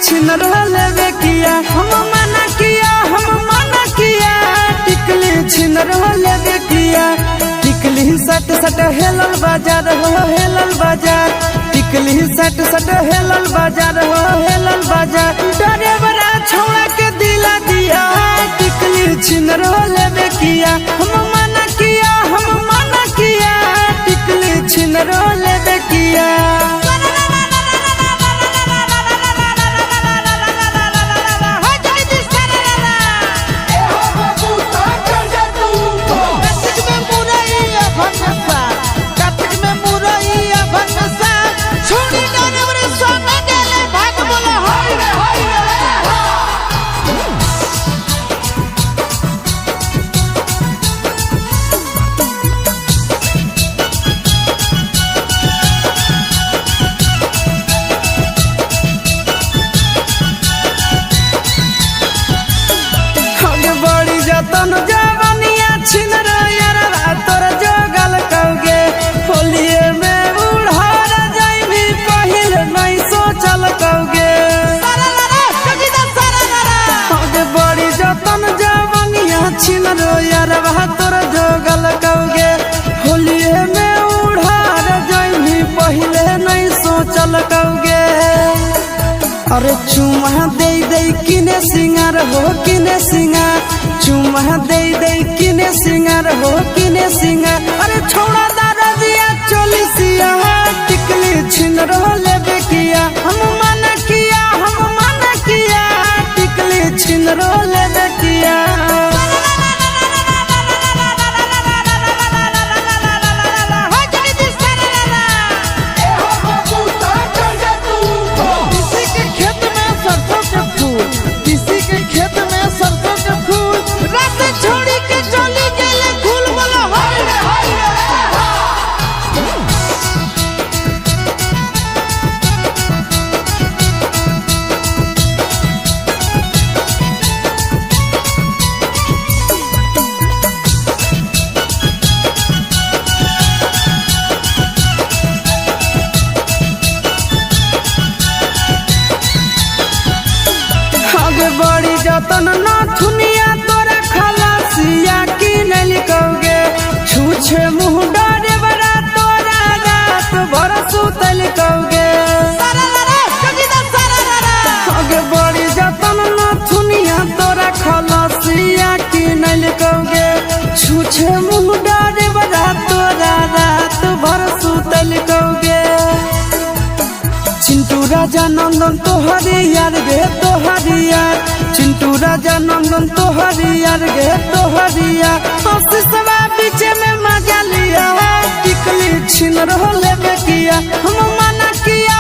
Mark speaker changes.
Speaker 1: छिन रहले किया हम मना किया टिकली छिन रहले किया टिकली सट सट हेलल बाजार हो हेलल बाजार टिकली सट सट हेलल बाजार हो हेलल बाजार डरे बड़ा छौड़ा के दिला दिया टिकली छिन रहले किया हम मना किया टिकली छिन रहले किया तन जवानिया छिन यार तोर जोगल कौगे होलिए में उड़ार जाइबी पहिल नहीं सोचल कौगे बड़ी जतन जवानिया छिन यार तोर जोगल कौगे होलिए में उड़ार जाइबी पहिले नहीं सोचल कौगे अरे चुमा दे किने सिंगार हो किने सिंगार चुमा दे किने सिंगार हो किने सिंगार अरे छोड़ा दादा दिया चोलिसिया टिकली छिन रहले बेकिया हम मना किया टिकली छिन रहले बेकिया बड़ी जतन ना थुनिया तोरा खलासिया की नहीं लिखोगे छूछे मुँह डरे बड़ा तोरा रात भर सुतल कहोगे बड़ी जतन ना थुनिया तोरा खलासिया की नहीं लिखोगे छूछे मुँह डरे बड़ा तोरा रात भर सुतल कहोगे चिंटू राजा नंदन तोहरी यार गे तोहरी यार चिंटू राजा नंदन तोहरी यार गे तोहरी यार सबा बीच में मजा लिया टिकली छिन रहले किया हम मना किया